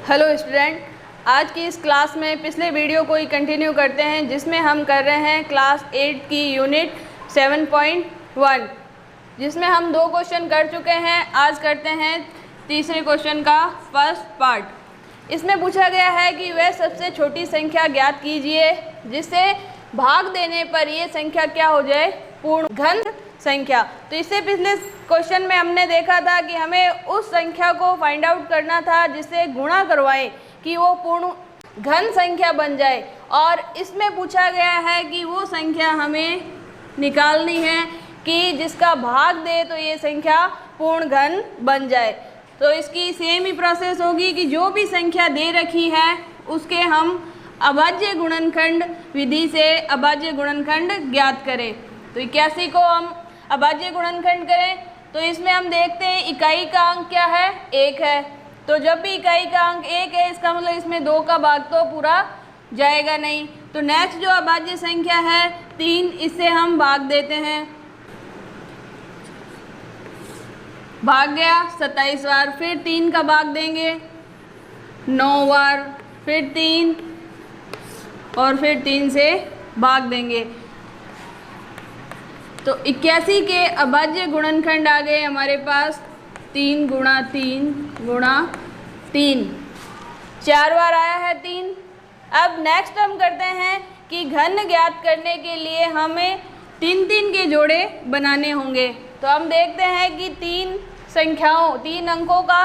Hello student, आज की इस क्लास में पिछले वीडियो को ही कंटिन्यू करते हैं जिसमें हम कर रहे हैं क्लास 8 की यूनिट 7.1 जिसमें हम 2 क्वेश्चन कर चुके हैं। आज करते हैं तीसरे क्वेश्चन का फर्स्ट पार्ट। इसमें पूछा गया है कि वह सबसे छोटी संख्या ज्ञात कीजिए जिसे भाग देने पर ये संख्या क्या हो जाए, पूर्ण घन संख्या। तो इससे पिछले क्वेश्चन में हमने देखा था कि हमें उस संख्या को फाइंड आउट करना था जिससे गुणा करवाएं कि वो पूर्ण घन संख्या बन जाए, और इसमें पूछा गया है कि वो संख्या हमें निकालनी है कि जिसका भाग दे तो ये संख्या पूर्ण घन बन जाए। तो इसकी सेम ही प्रोसेस होगी कि जो भी संख्या दे रखी है उसके हम अभाज्य गुणनखंड विधि से अभाज्य गुणनखंड ज्ञात करें। तो 81 को हम अभाज्य गुणनखंड करें तो इसमें हम देखते हैं इकाई का अंक क्या है, 1 है। तो जब भी इकाई का अंक 1 है इसका मतलब इसमें 2 का भाग तो पूरा जाएगा नहीं। तो नेक्स्ट जो अभाज्य संख्या है 3, इससे हम भाग देते हैं। भाग गया 27 बार, फिर 3 का भाग देंगे 9 बार, फिर 3 और फिर 3 से भाग देंगे। तो 81 के अभाज्य गुणनखंड आ गए हमारे पास 3 गुणा 3 गुणा 3, 4 बार आया है 3। अब नेक्स्ट हम करते हैं कि घन ज्ञात करने के लिए हमें 3 के जोड़े बनाने होंगे। तो हम देखते हैं कि 3 अंकों का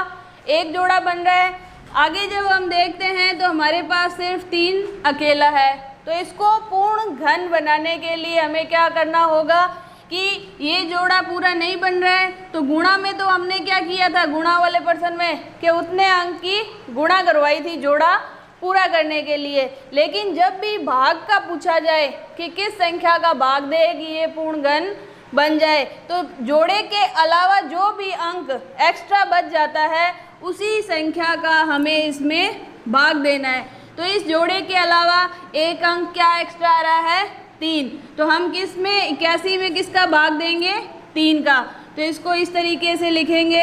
एक जोड़ा बन रहा है। आगे जब हम देखते हैं तो हमारे पास सिर्फ 3 अकेला है। तो इसको पूर्ण घन बनाने के लिए हमें क्या करना होगा कि ये जोड़ा पूरा नहीं बन रहा है तो गुणा में तो हमने क्या किया था, गुणा वाले पर्सन में कि उतने अंक की गुणा करवाई थी जोड़ा पूरा करने के लिए। लेकिन जब भी भाग का पूछा जाए कि किस संख्या का भाग दे कि ये पूर्ण घन बन जाए, तो जोड़े के अलावा जो भी अंक एक्स्ट्रा बच जाता है उसी संख्या का हमें इसमें भाग देना है। तो इस जोड़े के अलावा एक अंक क्या एक्स्ट्रा आ रहा है, 3। तो हम किस में 81 में किसका भाग देंगे, 3 का। तो इसको इस तरीके से लिखेंगे,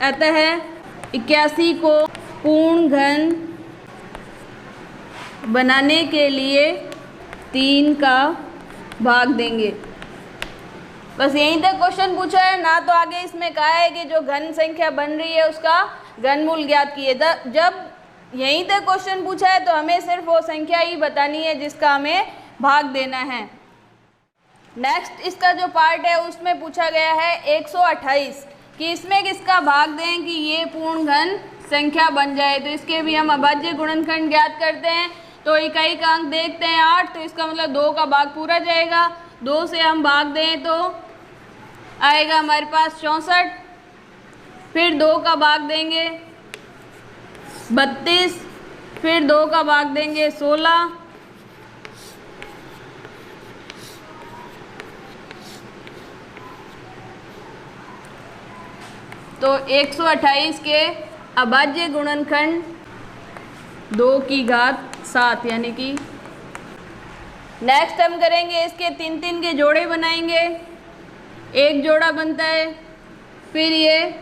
अतः 81 को पूर्ण घन बनाने के लिए 3 का भाग देंगे। बस यहीं तक क्वेश्चन पूछा है ना, तो आगे इसमें कहा है कि जो घन संख्या बन रही है उसका घनमूल ज्ञात कीजिए। जब यहीं तक क्वेश्चन पूछा है तो हमें सिर्फ वो संख्या ही बतानी है जिसका हमें भाग देना है। नेक्स्ट इसका जो पार्ट है उसमें पूछा गया है 128 कि इसमें किसका भाग दें कि ये पूर्ण घन संख्या बन जाए। तो इसके भी हम अभाज्य गुणनखंड ज्ञात करते हैं। तो इकाई का अंक देखते हैं 8, तो इसका मतलब 2 का भाग पूरा जाएगा। 2 से हम भाग दें तो आएगा हमारे पास 64, फिर 2 का भाग देंगे 32, फिर 2 का भाग देंगे 16, तो 128 के अभाज्य गुणनखंड 2 की घात 7 यानी कि। नेक्स्ट हम करेंगे इसके 3 के जोड़े बनाएंगे। एक जोड़ा बनता है, फिर ये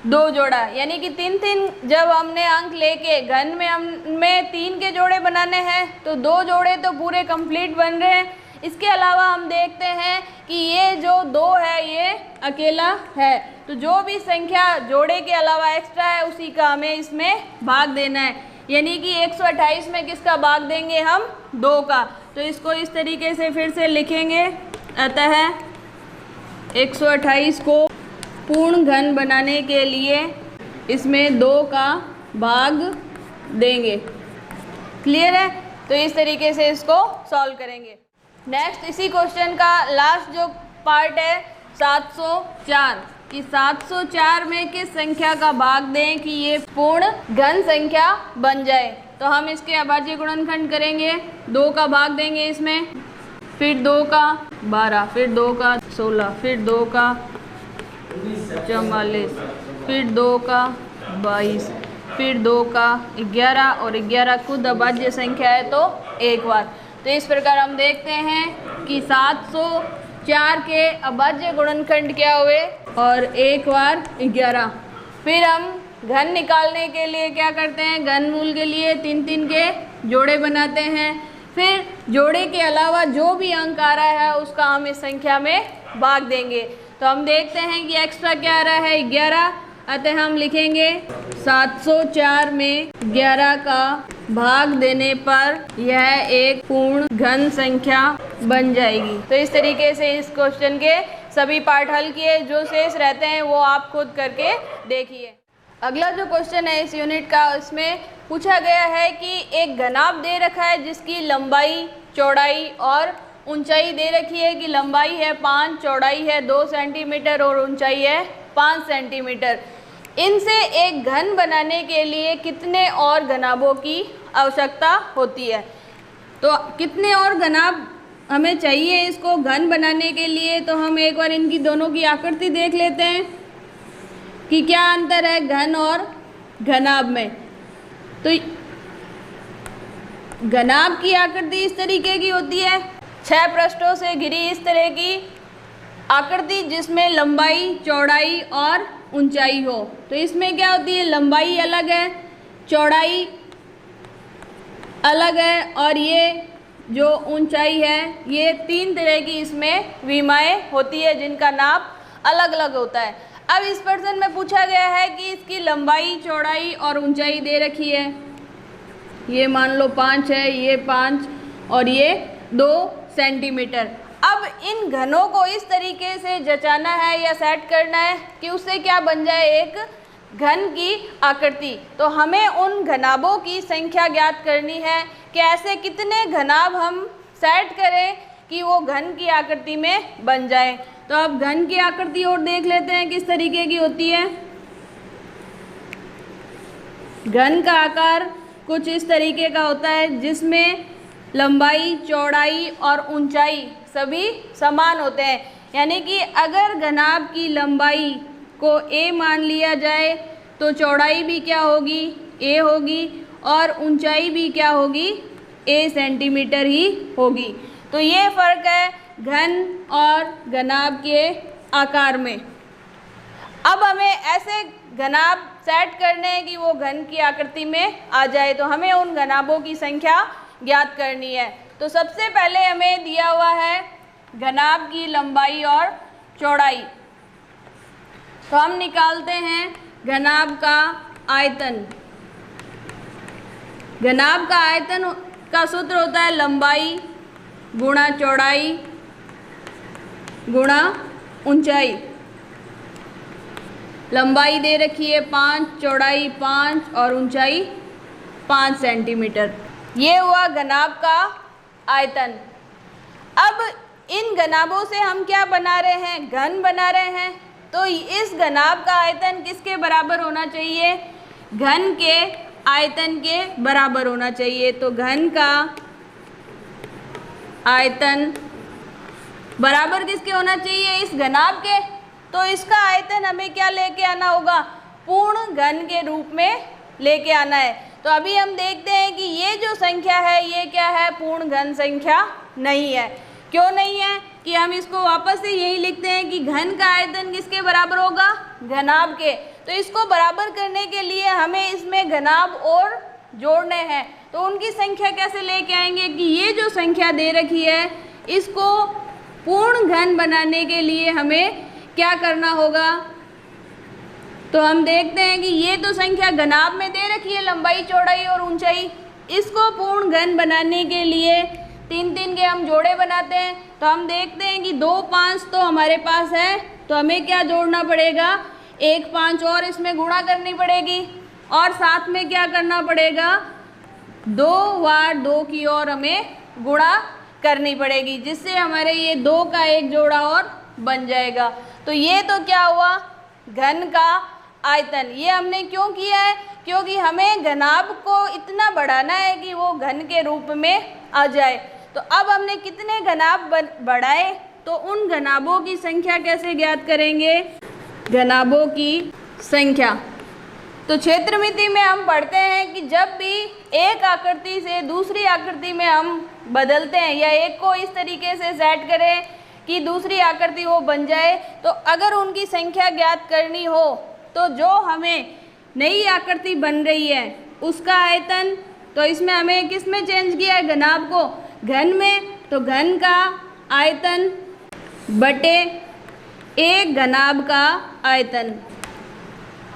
2 जोड़ा, यानी कि 3 जब हमने अंक लेके घन में हमें 3 के जोड़े बनाने हैं तो 2 जोड़े तो पूरे कंप्लीट बन रहे हैं। इसके अलावा हम देखते हैं कि ये जो 2 है ये अकेला है। तो जो भी संख्या जोड़े के अलावा एक्स्ट्रा है उसी का हमें इसमें भाग देना है, यानी कि 128 में किसका भाग देंगे हम, 2 का। तो इसको इस तरीके से फिर से लिखेंगे, अतः 128 को पूर्ण घन बनाने के लिए इसमें 2 का भाग देंगे। क्लियर है? तो इस तरीके से इसको सॉल्व करेंगे। नेक्स्ट इसी क्वेश्चन का लास्ट जो पार्ट है 704 कि 704 में किस संख्या का भाग दें कि ये पूर्ण घन संख्या बन जाए। तो हम इसके अभाज्य गुणनखंड करेंगे, 2 का भाग देंगे इसमें, फिर 2 का 12, फिर 2 का 16, फिर 2 का 44, फिर 2 का 22, फिर 2 का 11, और 11 खुद अभाज्य संख्या है तो एक बार। तो इस प्रकार हम देखते हैं कि 704 के अभाज्य गुणनखंड क्या हुए, और एक बार 11। फिर हम घन निकालने के लिए क्या करते हैं, घनमूल के लिए 3-3 के जोड़े बनाते हैं, फिर जोड़े के अलावा जो भी अंक आ रहा है उसका हम इस संख्या में भाग देंगे। तो हम देखते हैं कि एक्स्ट्रा क्या आ रहा है, 11, अतः हम लिखेंगे 704 में 11 का भाग देने पर यह एक पूर्ण घन संख्या बन जाएगी। तो इस तरीके से इस क्वेश्चन के सभी पार्ट हल किए, जो शेष रहते हैं वो आप खुद करके देखिए। अगला जो क्वेश्चन है इस यूनिट का, उसमें पूछा गया है कि एक घनाभ दे रखा है जिसकी लंबाई, चौड़ाई और ऊंचाई दे रखी है कि लंबाई है 5, चौड़ाई है 2 सेंटीमीटर और ऊंचाई है 5 सेंटीमीटर। इनसे एक घन बनाने के लिए कितने और घनाभों की आवश्यकता होती है। तो कितने और घनाभ हमें चाहिए इसको घन बनाने के लिए, तो हम एक बार इनकी दोनों की आकृति देख लेते हैं कि क्या अंतर है घन और घनाभ में। तो घनाभ की आकृति इस तरीके की होती है, 6 पृष्ठों से घिरी इस तरह की आकृति जिसमें लंबाई, चौड़ाई और ऊंचाई हो। तो इसमें क्या होती है, लंबाई अलग है, चौड़ाई अलग है और ये जो ऊंचाई है, ये 3 तरह की इसमें विमाएँ होती है जिनका नाप अलग अलग होता है। अब इस प्रश्न में पूछा गया है कि इसकी लंबाई, चौड़ाई और ऊंचाई दे रखी है, ये मान लो 5 है, ये 5 और ये 2 सेंटीमीटर। अब इन घनों को इस तरीके से जचाना है या सेट करना है कि उससे क्या बन जाए, एक घन की आकृति। तो हमें उन घनाभों की संख्या ज्ञात करनी है कि ऐसे कितने घनाभ हम सेट करें कि वो घन की आकृति में बन जाए। तो अब घन की आकृति और देख लेते हैं किस तरीके की होती है। घन का आकार कुछ इस तरीके का होता है जिसमें लंबाई, चौड़ाई और ऊंचाई सभी समान होते हैं। यानी कि अगर घनाभ की लंबाई को a मान लिया जाए तो चौड़ाई भी क्या होगी, a होगी और ऊंचाई भी क्या होगी, a सेंटीमीटर ही होगी। तो ये फ़र्क है घन और घनाभ के आकार में। अब हमें ऐसे घनाभ सेट करने हैं कि वो घन की आकृति में आ जाए, तो हमें उन घनाभों की संख्या ज्ञात करनी है। तो सबसे पहले हमें दिया हुआ है घनाभ की लंबाई और चौड़ाई। तो हम निकालते हैं घनाभ का आयतन। घनाभ का आयतन का सूत्र होता है लंबाई गुणा चौड़ाई गुणा ऊंचाई। लंबाई दे रखी है 5, चौड़ाई 5 और ऊंचाई 5 सेंटीमीटर। ये हुआ घनाभ का आयतन। अब इन घनाभों से हम क्या बना रहे हैं, घन बना रहे हैं। तो इस घनाभ का आयतन किसके बराबर होना चाहिए, घन के आयतन के बराबर होना चाहिए। तो घन का आयतन बराबर किसके होना चाहिए, इस घनाभ के। तो इसका आयतन हमें क्या लेके आना होगा, पूर्ण घन के रूप में लेके आना है। तो अभी हम देखते हैं कि ये जो संख्या है ये क्या है, पूर्ण घन संख्या नहीं है। क्यों नहीं है कि हम इसको वापस से यही लिखते हैं कि घन का आयतन किसके बराबर होगा, घनाभ के। तो इसको बराबर करने के लिए हमें इसमें घनाभ और जोड़ने हैं। तो उनकी संख्या कैसे लेके आएंगे कि ये जो संख्या दे रखी है इसको पूर्ण घन बनाने के लिए हमें क्या करना होगा। तो हम देखते हैं कि ये तो संख्या घनाभ में दे रखी है, लंबाई, चौड़ाई और ऊंचाई। इसको पूर्ण घन बनाने के लिए 3-3 के हम जोड़े बनाते हैं। तो हम देखते हैं कि 2, 5 तो हमारे पास है, तो हमें क्या जोड़ना पड़ेगा, 1, 5 और इसमें गुणा करनी पड़ेगी और साथ में क्या करना पड़ेगा, 2 बार 2 की ओर हमें गुणा करनी पड़ेगी, जिससे हमारे ये 2 का एक जोड़ा और बन जाएगा। तो ये तो क्या हुआ, घन का आयतन। ये हमने क्यों किया है, क्योंकि हमें घनाभ को इतना बढ़ाना है कि वो घन के रूप में आ जाए। तो अब हमने कितने घनाभ बढ़ाए, तो उन घनाभों की संख्या कैसे ज्ञात करेंगे, घनाभों की संख्या। तो क्षेत्रमिति में हम पढ़ते हैं कि जब भी एक आकृति से दूसरी आकृति में हम बदलते हैं या एक को इस तरीके से सेट करें कि दूसरी आकृति वो बन जाए, तो अगर उनकी संख्या ज्ञात करनी हो तो जो हमें नई आकृति बन रही है उसका आयतन, तो इसमें हमें किस में चेंज किया है, घनाभ को घन में, तो घन का आयतन बटे एक घनाभ का आयतन।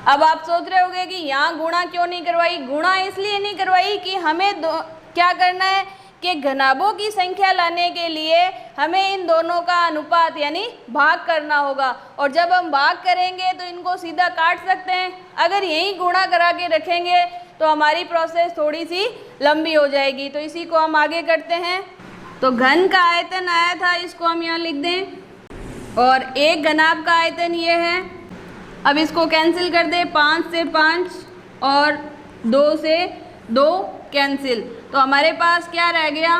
अब आप सोच रहे होंगे कि यहाँ गुणा क्यों नहीं करवाई। गुणा इसलिए नहीं करवाई कि हमें क्या करना है कि घनाभों की संख्या लाने के लिए हमें इन दोनों का अनुपात यानी भाग करना होगा, और जब हम भाग करेंगे तो इनको सीधा काट सकते हैं। अगर यही गुणा करा के रखेंगे तो हमारी प्रोसेस थोड़ी सी लंबी हो जाएगी। तो इसी को हम आगे करते हैं। तो घन का आयतन आया था, इसको हम यहाँ लिख दें, और एक घनाभ का आयतन ये है। अब इसको कैंसिल कर दे, 5 से 5 और 2 से 2 कैंसिल, तो हमारे पास क्या रह गया,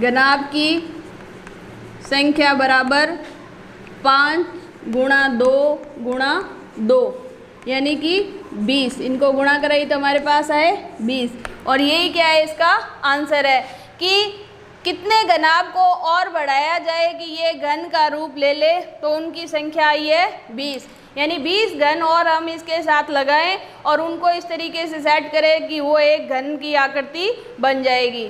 घनाभ की संख्या बराबर 5 गुणा 2 गुणा 2 यानी कि 20। इनको गुणा कराई तो हमारे पास आए 20, और यही क्या है, इसका आंसर है कि कितने घनाभ को और बढ़ाया जाए कि ये घन का रूप ले ले, तो उनकी संख्या आई है 20, यानी 20 घन और हम इसके साथ लगाएं और उनको इस तरीके से सेट करें कि वो एक घन की आकृति बन जाएगी।